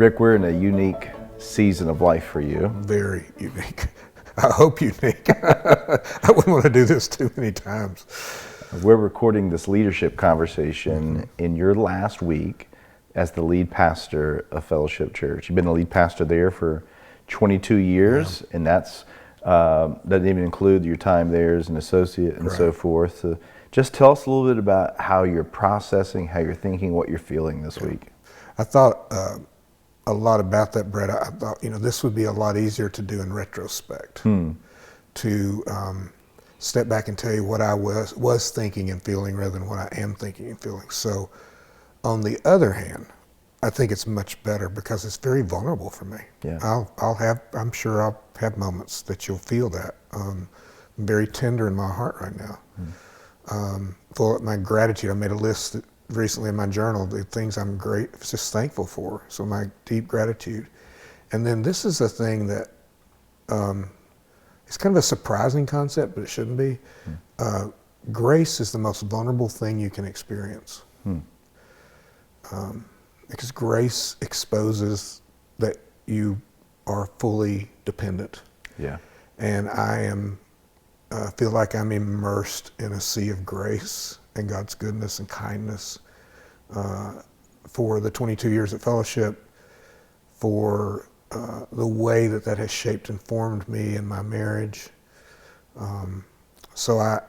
Rick, we're in a unique season of life for you. Very unique. I hope unique. I wouldn't want to do this too many times. We're recording this leadership conversation in your last week as the lead pastor of Fellowship Church. You've been the lead pastor there for 22 years, and that's doesn't even include your time there as an associate and so forth. So just tell us a little bit about how you're processing, how you're thinking, what you're feeling this week. I thought a lot about that, Brad. I thought, this would be a lot easier to do in retrospect, to step back and tell you what I was thinking and feeling rather than what I am thinking and feeling. So on the other hand, I think it's much better because it's very vulnerable for me. Yeah. I'm sure I'll have moments that you'll feel that. I'm very tender in my heart right now. For my gratitude, I made a list recently in my journal, the things I'm just thankful for. So my deep gratitude. And then this is a thing that, it's kind of a surprising concept, but it shouldn't be. Grace is the most vulnerable thing you can experience. Because grace exposes that you are fully dependent. Yeah. And I feel like I'm immersed in a sea of grace and God's goodness and kindness for the 22 years at Fellowship, for the way that has shaped and formed me in my marriage. So I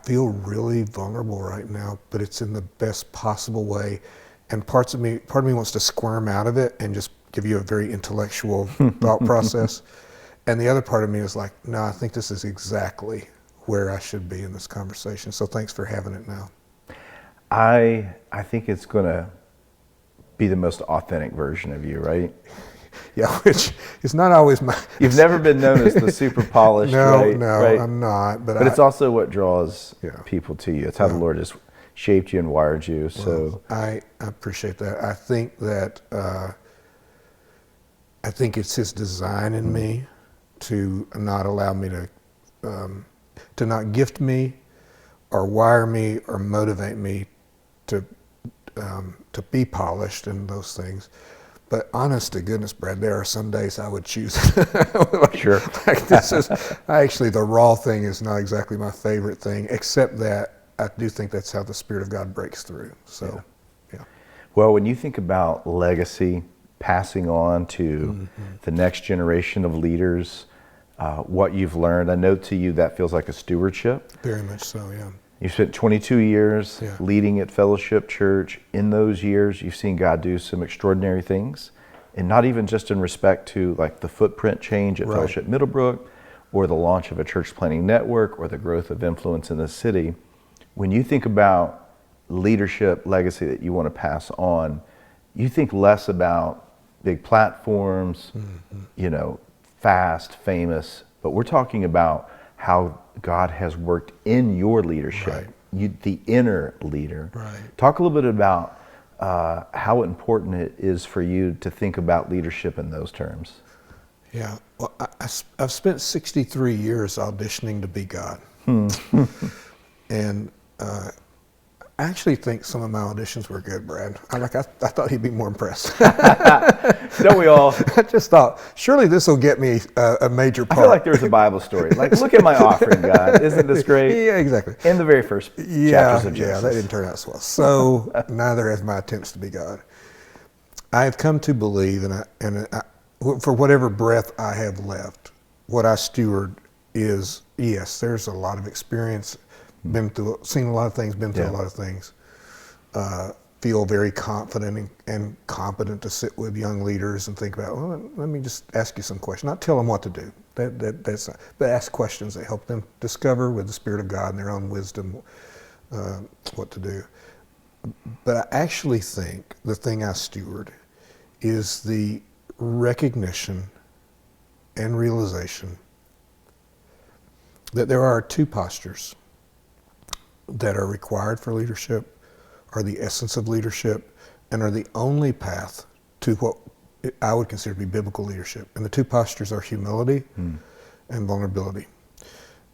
feel really vulnerable right now, but it's in the best possible way. And part of me wants to squirm out of it and just give you a very intellectual thought process. And the other part of me is like, no, I think this is exactly where I should be in this conversation. So thanks for having it now. I think it's going to be the most authentic version of you, right? Yeah, which is not always my... You've never been known as the super polished, right? No, right? I'm not. But it's also what draws people to you. It's how the Yeah. Lord has shaped you and wired you. So I appreciate that. I think that I think it's His design in me to not allow me to not gift me or wire me or motivate me to be polished and those things. But honest to goodness, Brad, there are some days I would choose. Sure. Actually, the raw thing is not exactly my favorite thing, except that I do think that's how the Spirit of God breaks through. So, yeah. Well, when you think about legacy, passing on to the next generation of leaders, what you've learned, I know to you that feels like a stewardship. Very much so, yeah. You've spent 22 years Yeah. leading at Fellowship Church. In those years, you've seen God do some extraordinary things, and not even just in respect to like the footprint change at Fellowship Middlebrook, or the launch of a church planning network, or the growth of influence in the city. When you think about leadership legacy that you want to pass on, you think less about big platforms, fast, famous, but we're talking about how God has worked in your leadership, the inner leader. Right. Talk a little bit about how important it is for you to think about leadership in those terms. Yeah, well, I've spent 63 years auditioning to be God. And I actually think some of my auditions were good, Brad. I thought he'd be more impressed. Don't we all? I just thought, surely this will get me a major part. I feel like there's a Bible story. Like, look at my offering, God. Isn't this great? Yeah, exactly. In the very first chapters of Genesis. Yeah, that didn't turn out so well. So neither has my attempts to be God. I have come to believe, and for whatever breath I have left, what I steward is, yes, there's a lot of experience, seen a lot of things, been through a lot of things. Feel very confident and competent to sit with young leaders and think about, well, let me just ask you some questions. Not tell them what to do. That's not, but ask questions that help them discover with the Spirit of God and their own wisdom what to do. But I actually think the thing I steward is the recognition and realization that there are two postures that are required for leadership, are the essence of leadership, and are the only path to what I would consider to be biblical leadership. And the two postures are humility and vulnerability.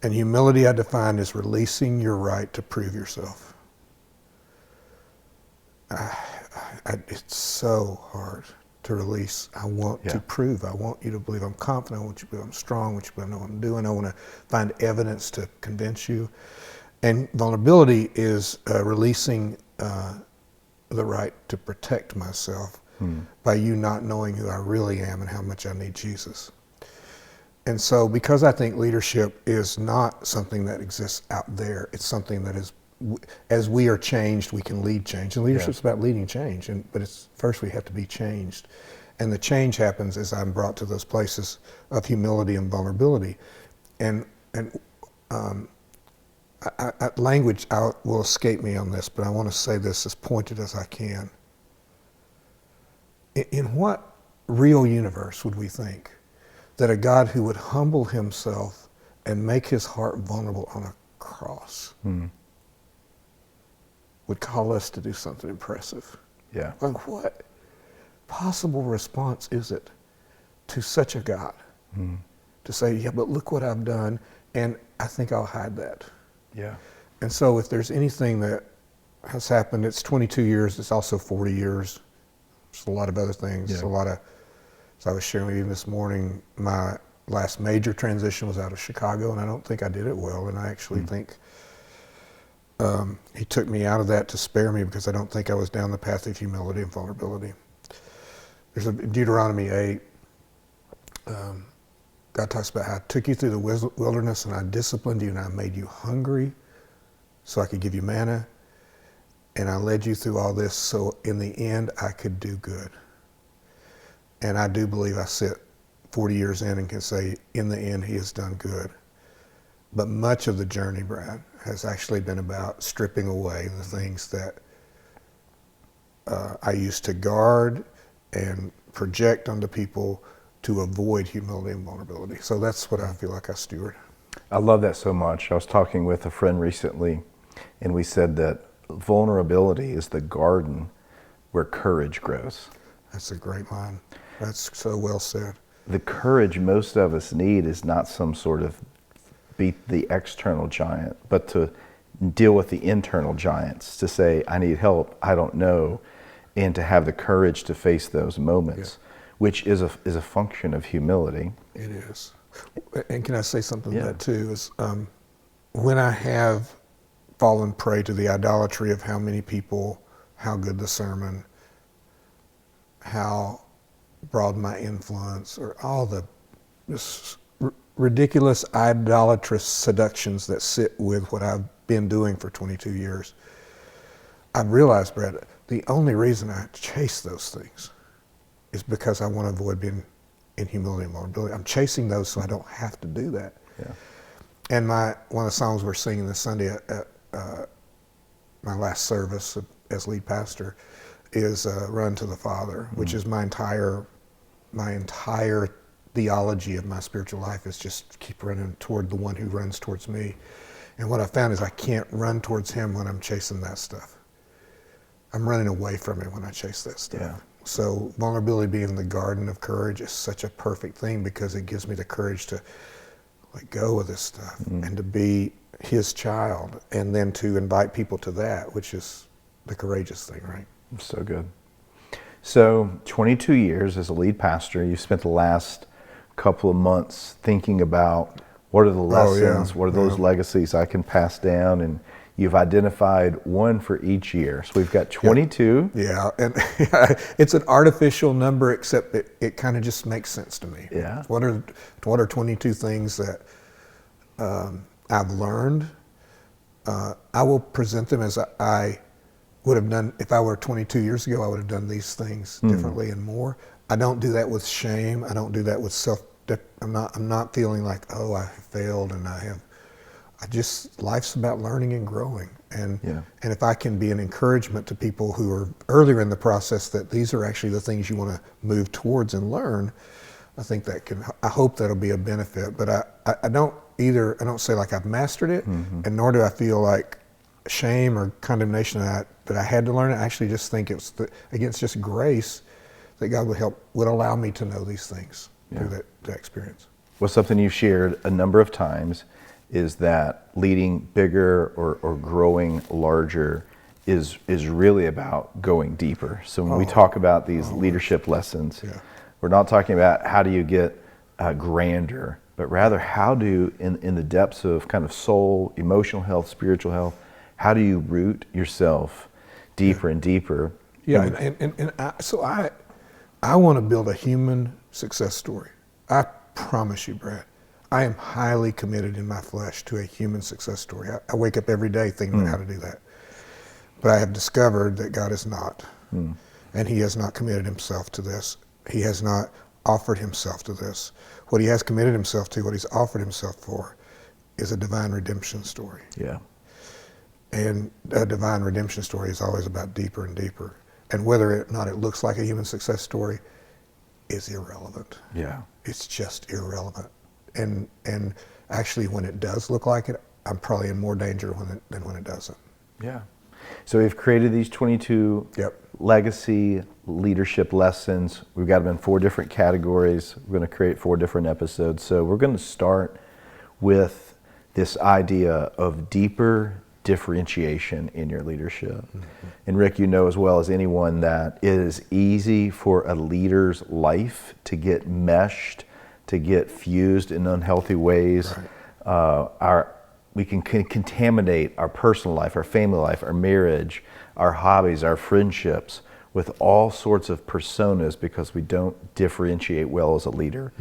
And humility I define as releasing your right to prove yourself. It's so hard to release. I want to prove. I want you to believe I'm confident. I want you to believe I'm strong. I want you to believe I know what I'm doing. I want to find evidence to convince you. And vulnerability is releasing the right to protect myself by you not knowing who I really am and how much I need Jesus. And so because I think leadership is not something that exists out there, it's something that is, as we are changed, we can lead change. And leadership's about leading change, but it's first we have to be changed. And the change happens as I'm brought to those places of humility and vulnerability. And language will escape me on this, but I want to say this as pointed as I can. In what real universe would we think that a God who would humble himself and make his heart vulnerable on a cross would call us to do something impressive? Yeah. Like, what possible response is it to such a God to say, yeah, but look what I've done, and I think I'll hide that. Yeah. And so if there's anything that has happened, it's 22 years, it's also 40 years. There's a lot of other things. There's a lot of, as I was sharing with you this morning, my last major transition was out of Chicago, and I don't think I did it well. And I actually think he took me out of that to spare me, because I don't think I was down the path of humility and vulnerability. There's Deuteronomy 8. God talks about how I took you through the wilderness and I disciplined you and I made you hungry so I could give you manna. And I led you through all this so in the end I could do good. And I do believe I sit 40 years in and can say, in the end, he has done good. But much of the journey, Brad, has actually been about stripping away the things that I used to guard and project onto people to avoid humility and vulnerability. So that's what I feel like I steward. I love that so much. I was talking with a friend recently, and we said that vulnerability is the garden where courage grows. That's a great line. That's so well said. The courage most of us need is not some sort of beat the external giant, but to deal with the internal giants, to say, I need help, I don't know, and to have the courage to face those moments, which is a function of humility. It is. And can I say something to that too? Is when I have fallen prey to the idolatry of how many people, how good the sermon, how broad my influence, or all the ridiculous idolatrous seductions that sit with what I've been doing for 22 years, I've realized, Brad, the only reason I chase those things is because I want to avoid being in humility and vulnerability. I'm chasing those so I don't have to do that. Yeah. And one of the songs we're singing this Sunday at my last service as lead pastor is Run to the Father, which is my entire theology of my spiritual life is just keep running toward the one who runs towards me. And what I found is I can't run towards him when I'm chasing that stuff. I'm running away from it when I chase that stuff. Yeah. So vulnerability being the garden of courage is such a perfect thing, because it gives me the courage to let go of this stuff and to be his child, and then to invite people to that, which is the courageous thing, right? So good. So 22 years as a lead pastor, you spent the last couple of months thinking about what are the lessons, what are those legacies I can pass down, and you've identified one for each year. So we've got 22. Yeah, and it's an artificial number, except it kind of just makes sense to me. Yeah. What are 22 things that I've learned? I will present them as I would have done if I were 22 years ago. I would have done these things differently and more. I don't do that with shame. I don't do that with I'm not feeling like, oh, I failed and life's about learning and growing. And if I can be an encouragement to people who are earlier in the process that these are actually the things you want to move towards and learn, I think I hope that'll be a benefit. But I don't say like I've mastered it, and nor do I feel like shame or condemnation that I had to learn it. I actually just think it's just grace that God would allow me to know these things through that experience. Well, something you've shared a number of times is that leading bigger or growing larger is really about going deeper. So when we talk about these leadership lessons, we're not talking about how do you get grander, but rather how do, in the depths of kind of soul, emotional health, spiritual health, how do you root yourself deeper and deeper? Yeah, so I want to build a human success story. I promise you, Brad, I am highly committed in my flesh to a human success story. I wake up every day thinking about how to do that. But I have discovered that God is not. And he has not committed himself to this. He has not offered himself to this. What he has committed himself to, what he's offered himself for, is a divine redemption story. Yeah. And a divine redemption story is always about deeper and deeper. And whether or not it looks like a human success story is irrelevant. Yeah. It's just irrelevant. And actually, when it does look like it, I'm probably in more danger than when it doesn't. Yeah. So we've created these 22 legacy leadership lessons. We've got them in 4 different categories. We're going to create 4 different episodes. So we're going to start with this idea of deeper differentiation in your leadership. And Rick, you know as well as anyone that it is easy for a leader's life to get meshed, to get fused in unhealthy ways. We can contaminate our personal life, our family life, our marriage, our hobbies, our friendships with all sorts of personas because we don't differentiate well as a leader.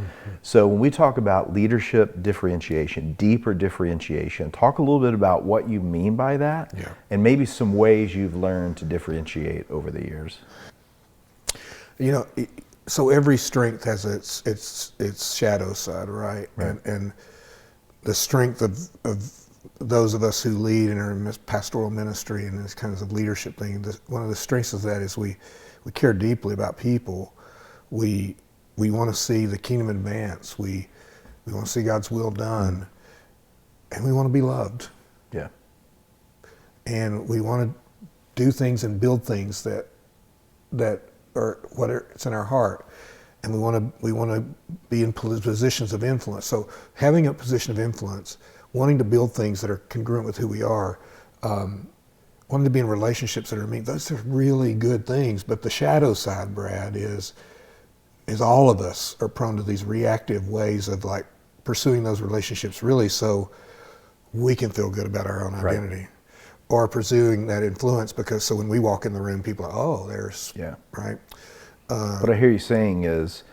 So when we talk about leadership differentiation, deeper differentiation, talk a little bit about what you mean by that and maybe some ways you've learned to differentiate over the years. You know, so every strength has its shadow side, right? And the strength of those of us who lead in our pastoral ministry and this kinds of leadership thing, one of the strengths of that is we care deeply about people. We want to see the kingdom advance. We want to see God's will done, and we want to be loved. Yeah. And we want to do things and build things that are it's in our heart. And we want to be in positions of influence. So having a position of influence, wanting to build things that are congruent with who we are, wanting to be in relationships that are those are really good things. But the shadow side, Brad, is all of us are prone to these reactive ways of like pursuing those relationships really so we can feel good about our own identity. Or pursuing that influence because so when we walk in the room, people are, there's, right? What I hear you saying is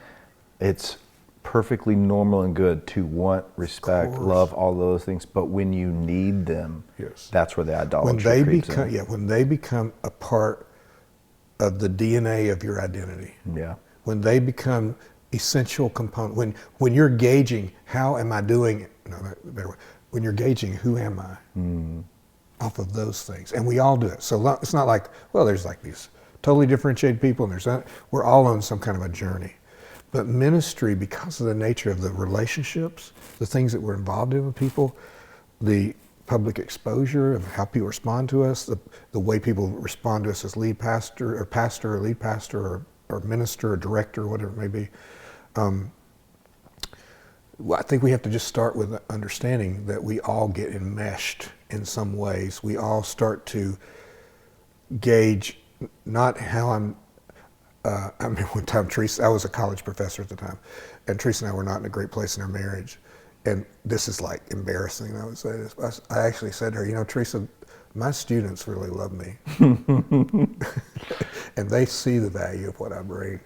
it's perfectly normal and good to want, respect, love, all those things, but when you need them, that's where the idolatry creeps in. When they become a part of the DNA of your identity. Yeah. When they become essential component, when you're gauging how am I doing, better way, when you're gauging who am I off of those things, and we all do it. So it's not like, there's like these totally differentiated people, and we're all on some kind of a journey. But ministry, because of the nature of the relationships, the things that we're involved in with people, the public exposure of how people respond to us, the way people respond to us as lead pastor or lead pastor or minister or director, whatever it may be. I think we have to just start with understanding that we all get enmeshed in some ways. We all start to gauge not how I remember one time Teresa, I was a college professor at the time, and Teresa and I were not in a great place in our marriage. And this is like embarrassing, I would say this. I actually said to her, Teresa, my students really love me. And they see the value of what I bring.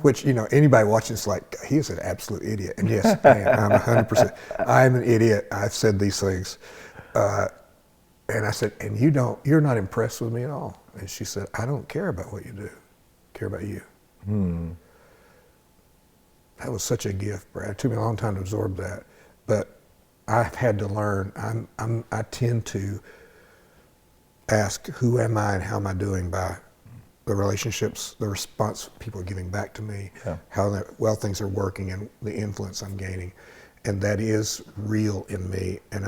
Which, anybody watching is like, he is an absolute idiot. And yes, I am. I'm 100%. I'm an idiot. I've said these things. And I said, and you're not impressed with me at all. And she said, I don't care about what you do. I care about you. That was such a gift, Brad. It took me a long time to absorb that. But I've had to learn, I tend to ask, who am I and how am I doing by the relationships, the response people are giving back to me, how well things are working and the influence I'm gaining. And that is real in me. And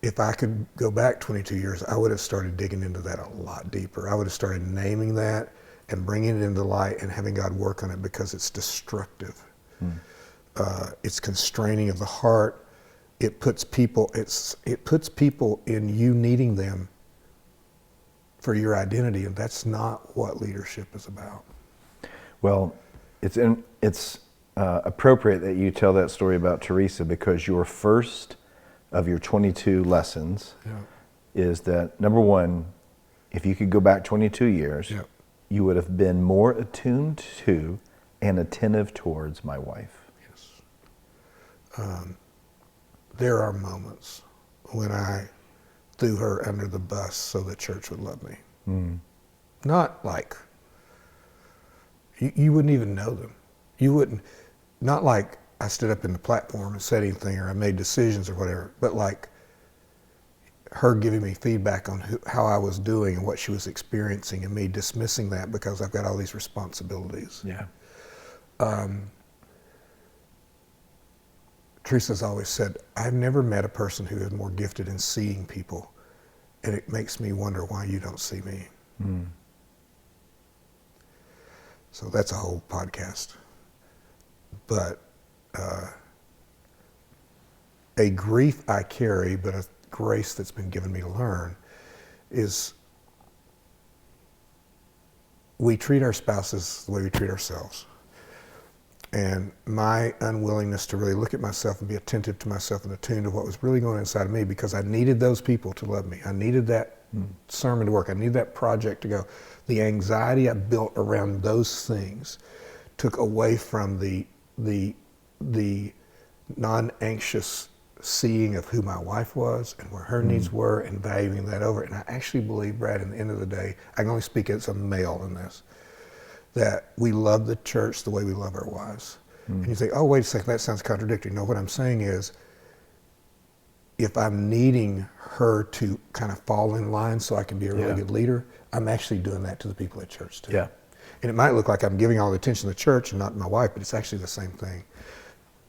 if I could go back 22 years, I would have started digging into that a lot deeper. I would have started naming that and bringing it into light and having God work on it because it's destructive. It's constraining of the heart. It puts people in you needing them for your identity, and that's not what leadership is about. Well, it's appropriate that you tell that story about Teresa, because your first of your 22 lessons is that, number one, if you could go back 22 years, you would have been more attuned to and attentive towards my wife. Yes. There are moments when I threw her under the bus so the church would love me. Not like, you wouldn't even know them. You wouldn't, not like I stood up in the platform and said anything or I made decisions or whatever, but like her giving me feedback on how I was doing and what she was experiencing, and me dismissing that because I've got all these responsibilities. Yeah. Teresa's always said, I've never met a person who is more gifted in seeing people, and it makes me wonder why you don't see me. So that's a whole podcast. But a grief I carry, but a grace that's been given me to learn, is we treat our spouses the way we treat ourselves. And my unwillingness to really look at myself and be attentive to myself and attuned to what was really going on inside of me, because I needed those people to love me. I needed that sermon to work. I needed that project to go. The anxiety I built around those things took away from the non-anxious seeing of who my wife was and where her needs were, and valuing that over. And I actually believe, Brad, in the end of the day, I can only speak as a male in this, that we love the church the way we love our wives. And you think, oh, wait a second, that sounds contradictory. No, what I'm saying is, if I'm needing her to kind of fall in line so I can be a really good leader, I'm actually doing that to the people at church too. Yeah. And it might look like I'm giving all the attention to the church and not my wife, but it's actually the same thing.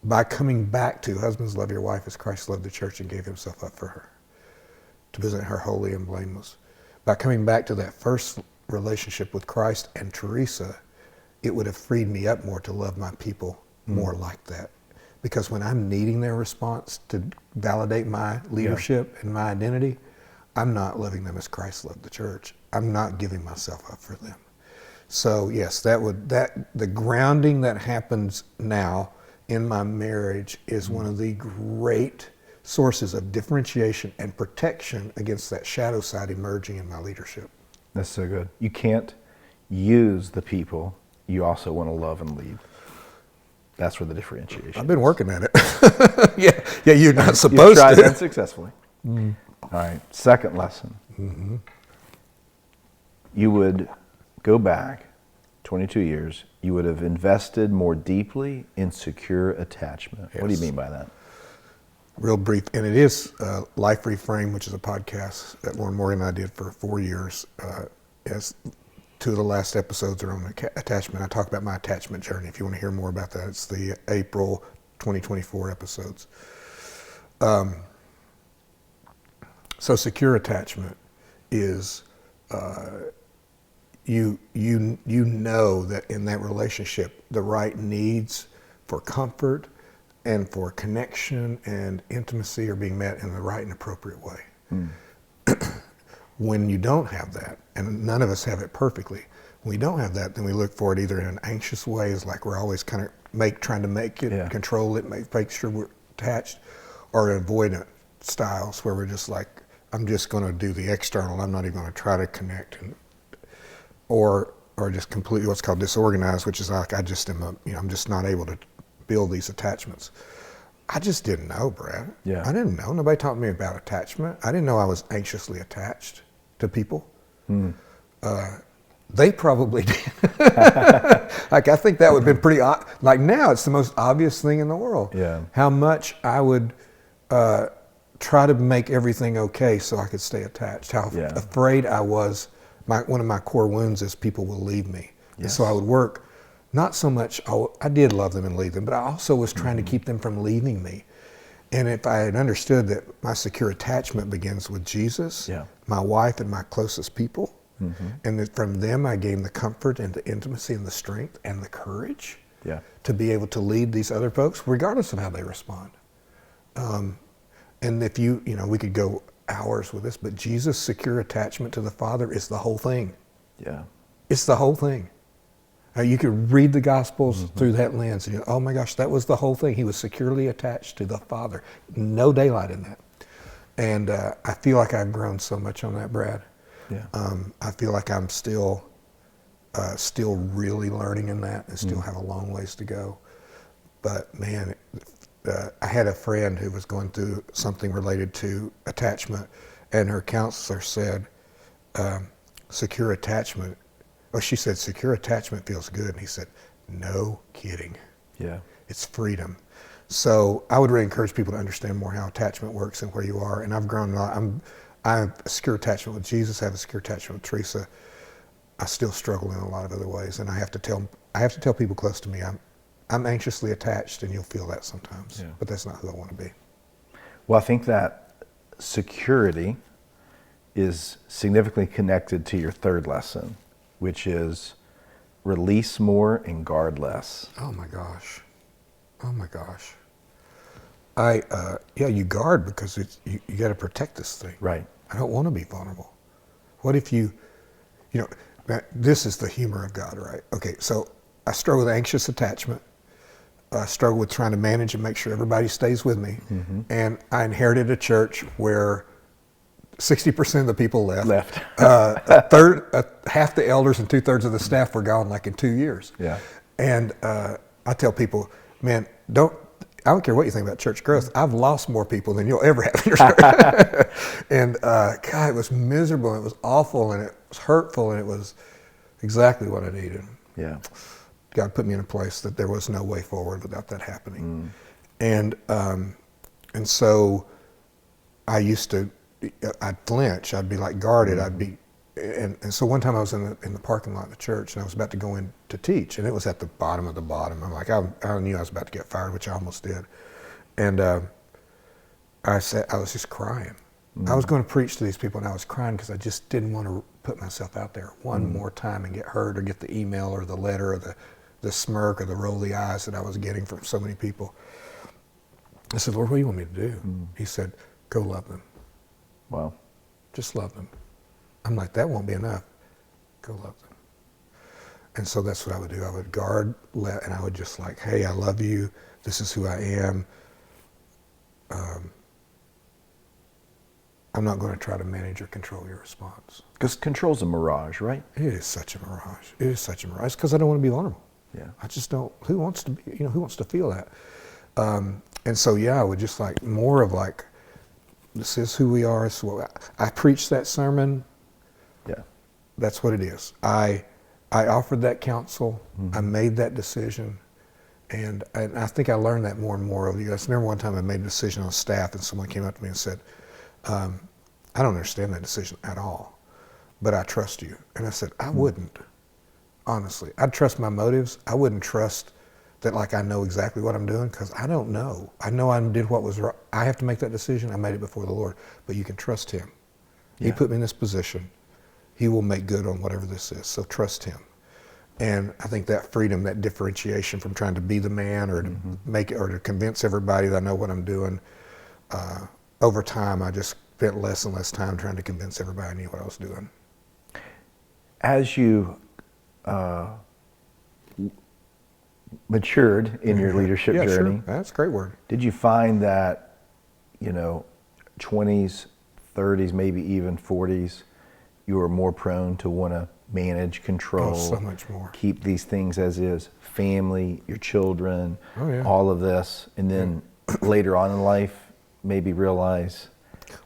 By coming back to, husbands, love your wife as Christ loved the church and gave himself up for her, to present her holy and blameless. By coming back to that first relationship with Christ and Teresa, it would have freed me up more to love my people more like that. Because when I'm needing their response to validate my leadership and my identity, I'm not loving them as Christ loved the church. I'm not giving myself up for them. So yes, the grounding that happens now in my marriage is one of the great sources of differentiation and protection against that shadow side emerging in my leadership. That's so good. You can't use the people you also want to love and lead. That's where the differentiation I've been working at it. Yeah, you're not supposed You've tried to. unsuccessfully. All right, second lesson. You would go back 22 years, you would have invested more deeply in secure attachment. Yes. What do you mean by that? Real brief, and it is Life Reframe, which is a podcast that Lauren Morgan and I did for 4 years. As two of the last episodes are on attachment. I talk about my attachment journey. If you want to hear more about that, it's the April 2024 episodes. So secure attachment is you know that in that relationship, the right needs for comfort and for connection and intimacy are being met in the right and appropriate way. When you don't have that, and none of us have it perfectly, when we don't have that, then we look for it either in an anxious way, as like we're always kind of trying to make it, control it, make sure we're attached, or avoidant styles where we're just like, I'm just going to do the external, I'm not even going to try to connect, or just completely what's called disorganized, which is like I just am I'm just not able to build these attachments. I just didn't know, Brad. I didn't know. Nobody taught me about attachment. I didn't know I was anxiously attached to people. They probably did. Like, I think that would have been pretty, like now it's the most obvious thing in the world. How much I would try to make everything okay so I could stay attached. How afraid I was. One of my core wounds is people will leave me. And so I would work, not so much, I did love them and leave them, but I also was trying to keep them from leaving me. And if I had understood that my secure attachment begins with Jesus, my wife and my closest people, and that from them I gained the comfort and the intimacy and the strength and the courage to be able to lead these other folks, regardless of how they respond. And if we could go hours with this, but Jesus' secure attachment to the Father is the whole thing. Yeah. It's the whole thing. You could read the Gospels through that lens and oh my gosh, that was the whole thing. He was securely attached to the Father. No daylight in that. And I feel like I've grown so much on that, Brad. Yeah. I feel like I'm still really learning in that and still have a long ways to go. But man, I had a friend who was going through something related to attachment, and her counselor said, secure attachment. Oh, she said, secure attachment feels good. And he said, no kidding. Yeah. It's freedom. So I would really encourage people to understand more how attachment works and where you are. And I've grown a lot. I have a secure attachment with Jesus. I have a secure attachment with Teresa. I still struggle in a lot of other ways. And I have to tell people close to me, I'm anxiously attached, and you'll feel that sometimes. Yeah. But that's not who I want to be. Well, I think that security is significantly connected to your third lesson, which is release more and guard less. Oh my gosh. You guard because you got to protect this thing. Right. I don't want to be vulnerable. What if this is the humor of God, right? Okay, so I struggle with anxious attachment. I struggle with trying to manage and make sure everybody stays with me. Mm-hmm. And I inherited a church where 60% of the people left. Half the elders and 2/3 of the staff were gone like in 2 years. Yeah. And I tell people, man, I don't care what you think about church growth. I've lost more people than you'll ever have in your church. And God, it was miserable. And it was awful, and it was hurtful, and it was exactly what I needed. Yeah. God put me in a place that there was no way forward without that happening. And so I'd flinch. I'd be like guarded. And so one time I was in the parking lot of the church, and I was about to go in to teach, and it was at the bottom of the bottom. I'm like, I knew I was about to get fired, which I almost did. And I was just crying. I was going to preach to these people, and I was crying because I just didn't want to put myself out there one more time and get hurt or get the email or the letter or the smirk or the rolly eyes that I was getting from so many people. I said, Lord, what do you want me to do? He said, go love them. Wow. Just love them. I'm like, that won't be enough. Go love them. And so that's what I would do. I would guard, and I would just like, hey, I love you. This is who I am. I'm not going to try to manage or control your response. Because control's a mirage, right? It is such a mirage. It is such a mirage. It's because I don't want to be vulnerable. Yeah. I just don't. Who wants to be? Who wants to feel that? And so I would just like more of like, this is who we are. So I preached that sermon. Yeah. That's what it is. I offered that counsel. I made that decision. And I think I learned that more and more over the years. I remember one time I made a decision on staff, and someone came up to me and said, I don't understand that decision at all, but I trust you. And I said, I wouldn't, honestly. I'd trust my motives. I wouldn't trust that like I know exactly what I'm doing, because I don't know. I know I did what was right. I have to make that decision. I made it before the Lord. But you can trust Him. Yeah. He put me in this position. He will make good on whatever this is. So trust Him. And I think that freedom, that differentiation from trying to be the man or to make it or to convince everybody that I know what I'm doing, over time I just spent less and less time trying to convince everybody I knew what I was doing. As you matured in your leadership journey, sure. That's a great word. Did you find that, 20s, 30s, maybe even 40s, you were more prone to want to manage, control, so much more, keep these things as is, family, your children, all of this, and then later on in life, maybe realize,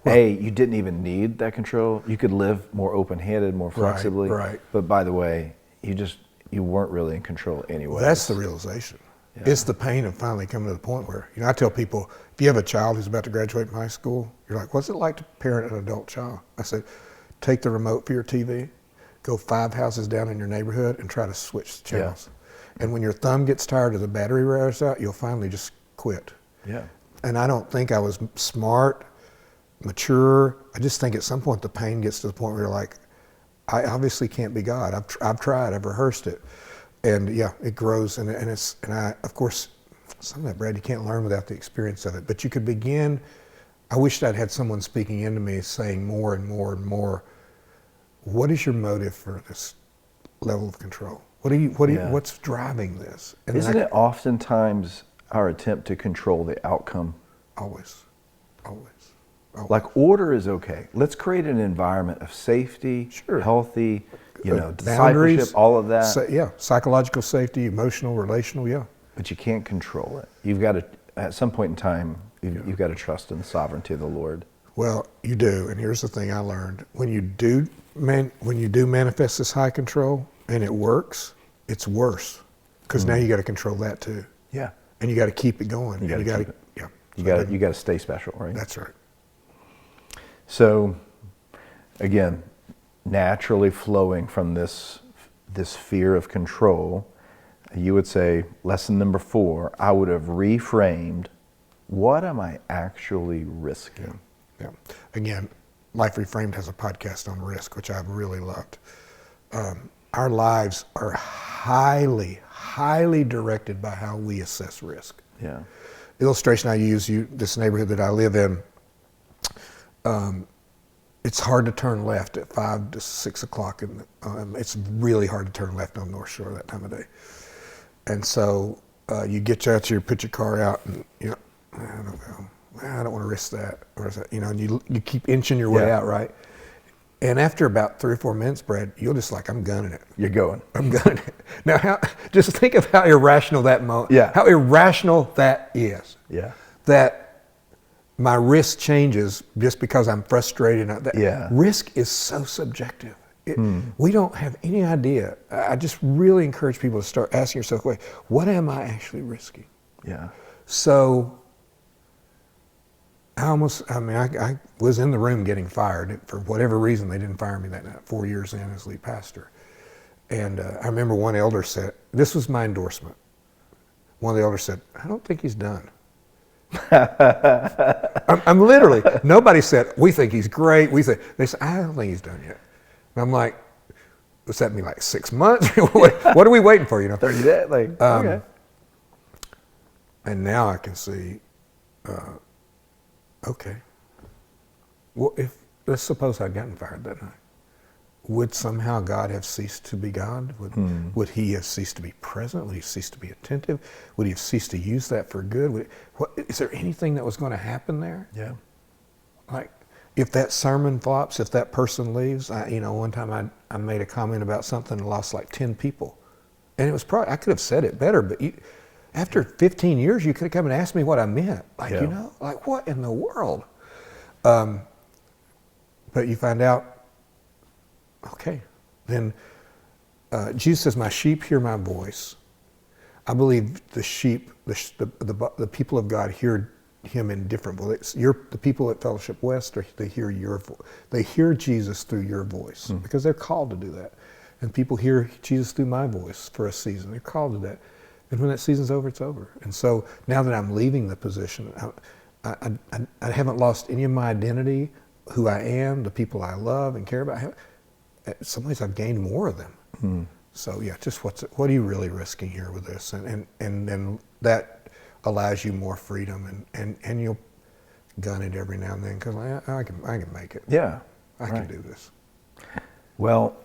hey, you didn't even need that control. You could live more open-handed, more flexibly. Right. But by the way, you weren't really in control anyway. Well, that's the realization. Yeah. It's the pain of finally coming to the point where, I tell people, if you have a child who's about to graduate from high school, you're like, what's it like to parent an adult child? I said, take the remote for your TV, go 5 houses down in your neighborhood and try to switch channels. Yeah. And when your thumb gets tired or the battery wears out, you'll finally just quit. Yeah. And I don't think I was smart, mature. I just think at some point the pain gets to the point where you're like, I obviously can't be God. I've tried, I've rehearsed it. And it grows and I, of course, some of that, Brad, you can't learn without the experience of it. But you could begin I wished I'd had someone speaking into me saying more and more and more, what is your motive for this level of control? What's driving this? And isn't it oftentimes our attempt to control the outcome? Always. Like order is okay. Let's create an environment of safety, healthy, discipleship, all of that. Psychological safety, emotional, relational, yeah. But you can't control it. You've got to, at some point in time, you've got to trust in the sovereignty of the Lord. Well, you do, and here's the thing I learned: when you do manifest this high control and it works, it's worse because now you got to control that too. Yeah, and you got to keep it going. You got to, you got to stay special, right? That's right. So, again, naturally flowing from this fear of control, you would say, lesson number 4, I would have reframed, what am I actually risking? Yeah. Again, Life Reframed has a podcast on risk, which I've really loved. Our lives are highly, highly directed by how we assess risk. Yeah. Illustration I use, this neighborhood that I live in, it's hard to turn left at 5 to 6 o'clock. It's really hard to turn left on North Shore that time of day. And so you get out here, put your car out, and I don't want to risk that, and you keep inching your way out, right? And after about 3 or 4 minutes, Brad, you'll just I'm gunning it. You're going. I'm gunning it. Now, just think of how irrational how irrational that is. Yeah. That my risk changes just because I'm frustrated. Risk is so subjective. We don't have any idea. I just really encourage people to start asking yourself, wait, what am I actually risking? Yeah. So I was in the room getting fired. For whatever reason, they didn't fire me that night, 4 years in as lead pastor. And I remember one elder said, this was my endorsement. One of the elders said, I don't think he's done. I'm literally, nobody said, we think he's great. They said, I don't think he's done yet. And I'm like, does that mean 6 months? what are we waiting for, 30 days, okay. And now I can see, okay. Well, let's suppose I'd gotten fired that night. Would somehow God have ceased to be God? Would he have ceased to be present? Would he cease to be attentive? Would he have ceased to use that for good? Is there anything that was going to happen there? Yeah. If that sermon flops, if that person leaves, one time I made a comment about something and lost 10 people. And it was probably, I could have said it better, but after 15 years, you could have come and asked me what I meant. What in the world? But you find out, okay, then Jesus says, my sheep hear my voice. I believe the sheep, the people of God hear him in different voices. The people at Fellowship West, they hear your voice. They hear Jesus through your voice because they're called to do that. And people hear Jesus through my voice for a season. They're called to that. And when that season's over, it's over. And so now that I'm leaving the position, I haven't lost any of my identity, who I am, the people I love and care about. In some ways, I've gained more of them. So yeah, just what are you really risking here with this? And then that allows you more freedom, and you'll gun it every now and then because I can make it. Yeah, I can do this. Well,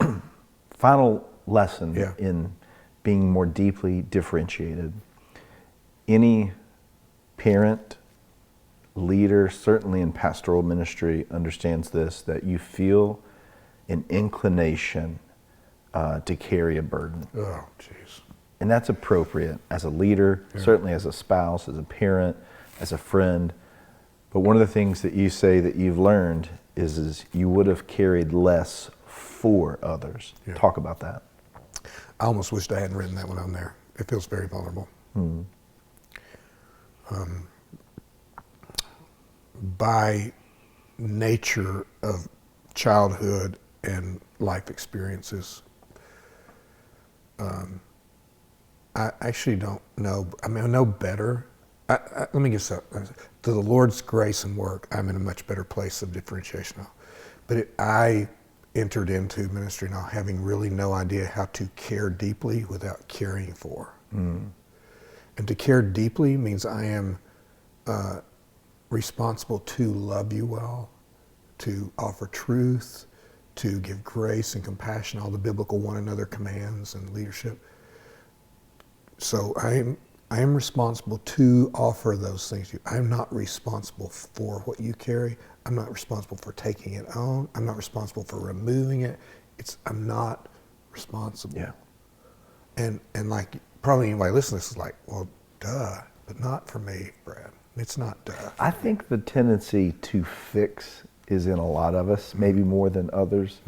final lesson in being more deeply differentiated. Any parent, leader, certainly in pastoral ministry, understands this, that you feel an inclination to carry a burden. Oh, jeez. And that's appropriate as a leader, certainly as a spouse, as a parent, as a friend. But one of the things that you say that you've learned is you would have carried less for others. Yeah. Talk about that. I almost wished I hadn't written that one on there. It feels very vulnerable. By nature of childhood and life experiences, I actually don't know. I know better. Let me get this. To the Lord's grace and work, I'm in a much better place of differentiation now. But I entered into ministry now having really no idea how to care deeply without caring for. And to care deeply means I am responsible to love you well, to offer truth, to give grace and compassion, all the biblical one another commands and leadership. So I am responsible to offer those things to you. I'm not responsible for what you carry. I'm not responsible for taking it on. I'm not responsible for removing it. I'm not responsible. Yeah. And like probably anybody listening to this is like, well, duh, but not for me, Brad. It's not duh. I think the tendency to fix is in a lot of us, maybe more than others.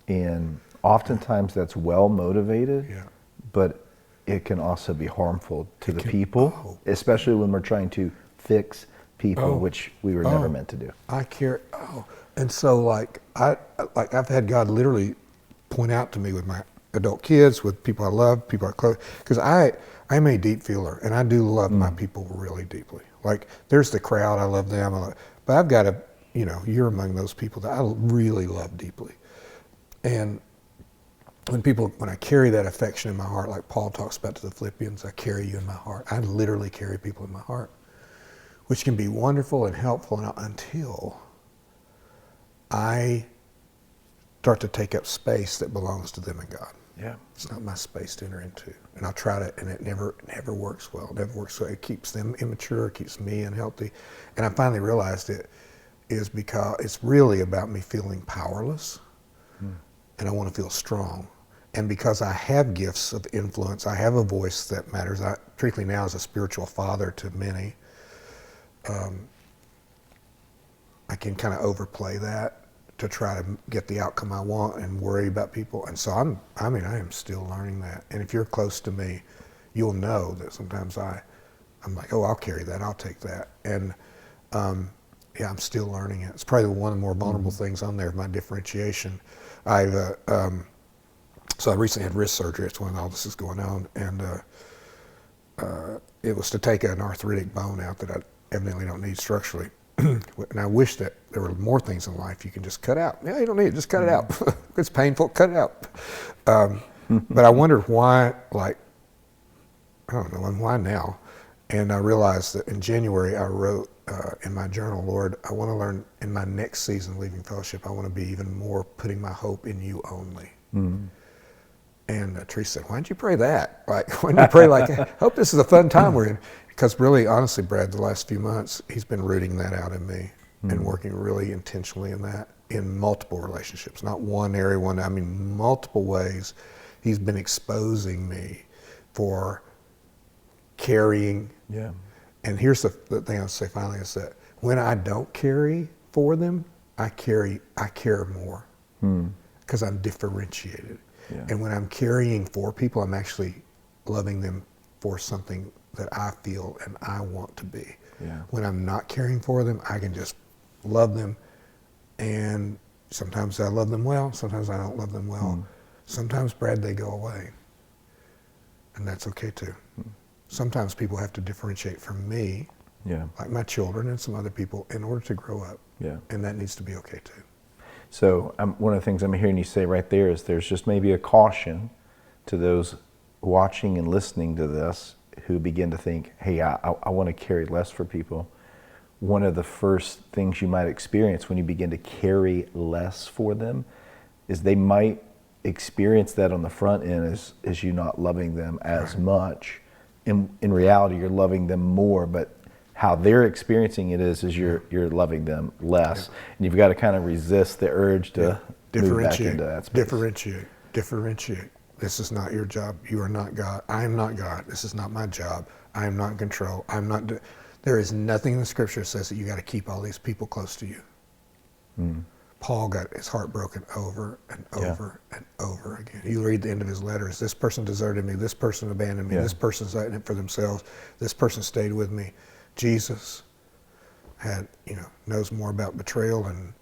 And oftentimes that's well motivated, but it can also be harmful to the people, especially when we're trying to fix people, which we were never meant to do. And so like I've had God literally point out to me with my adult kids, with people I love, people I close, because I'm a deep feeler, and I do love my people really deeply. Like there's the crowd, I love them, but I've got you're among those people that I really love deeply. And when I carry that affection in my heart, like Paul talks about to the Philippians, I carry you in my heart. I literally carry people in my heart, which can be wonderful and helpful until I start to take up space that belongs to them and God. Yeah. It's not my space to enter into. And I'll try to, and it never works well. It never works well. It keeps them immature, it keeps me unhealthy. And I finally realized it is because it's really about me feeling powerless, and I want to feel strong. And because I have gifts of influence, I have a voice that matters. I, particularly now as a spiritual father to many, I can kind of overplay that to try to get the outcome I want and worry about people. And so I am still learning that. And if you're close to me, you'll know that sometimes I'm like, oh, I'll carry that, I'll take that. And I'm still learning it. It's probably one of the more vulnerable things on there, my differentiation. So I recently had wrist surgery. It's when all this is going on. And it was to take an arthritic bone out that I evidently don't need structurally. And I wish that there were more things in life you can just cut out. Yeah, you don't need it, just cut it out. It's painful, cut it out. But I wondered why, like, I don't know, and why now? And I realized that in January I wrote in my journal, Lord, I want to learn in my next season leaving fellowship, I want to be even more putting my hope in you only. And Teresa said, why didn't you pray that? Like, why didn't you pray like, I hope this is a fun time we're in? Because really, honestly, Brad, the last few months, he's been rooting that out in me and working really intentionally in that in multiple relationships, not one area, multiple ways. He's been exposing me for carrying. Yeah. And here's the thing I'll say finally is that when I don't carry for them, I care more because I'm differentiated. Yeah. And when I'm carrying for people, I'm actually loving them for something that I feel and I want to be. Yeah. When I'm not caring for them, I can just love them, and sometimes I love them well, sometimes I don't love them well. Sometimes, Brad, they go away, and that's okay too. Sometimes people have to differentiate from me, like my children and some other people, in order to grow up, and that needs to be okay too. So one of the things I'm hearing you say right there is there's just maybe a caution to those watching and listening to this who begin to think, hey, I want to carry less for people. One of the first things you might experience when you begin to carry less for them is they might experience that on the front end as you not loving them as much. In reality, you're loving them more, but how they're experiencing it is you're loving them less. And you've got to kind of resist the urge to move back into that space. Differentiate. This is not your job. You are not God. I am not God. This is not my job. I am not in control. There is nothing in the scripture that says that you got to keep all these people close to you. Paul got his heart broken over and over and over again. You read the end of his letters. This person deserted me. This person abandoned me. This person's in it for themselves. This person stayed with me. Jesus knows more about betrayal and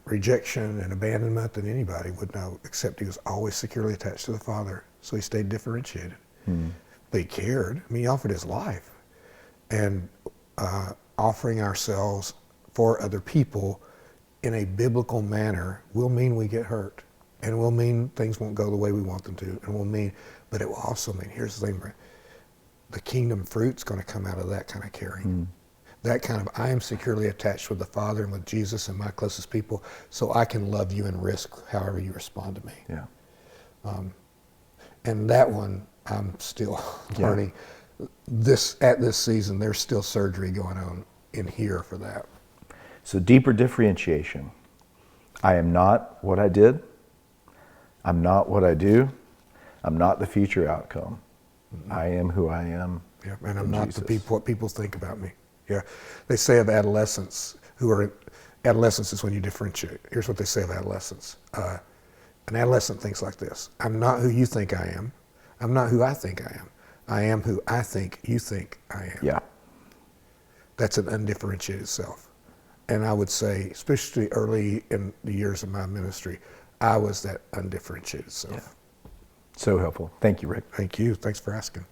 rejection and abandonment than anybody would know, except he was always securely attached to the Father. So he stayed differentiated. But he cared. He offered his life. And offering ourselves for other people in a biblical manner will mean we get hurt. And will mean things won't go the way we want them to. But it will also mean, here's the thing, Brent, the kingdom fruit's going to come out of that kind of caring. that kind of, I am securely attached with the Father and with Jesus and my closest people, so I can love you and risk however you respond to me. Yeah. And that one, I'm still learning. At this season, there's still surgery going on in here for that. So deeper differentiation. I am not what I did. I'm not what I do. I'm not the future outcome. I am who I am. Yeah, and I'm not Jesus. what people think about me. Yeah, they say of adolescents adolescence is when you differentiate. Here's what they say of adolescents. An adolescent thinks like this: I'm not who you think I am. I'm not who I think I am. I am who I think you think I am. Yeah. That's an undifferentiated self. And I would say, especially early in the years of my ministry, I was that undifferentiated self. Yeah. So helpful. Thank you, Rick. Thank you. Thanks for asking.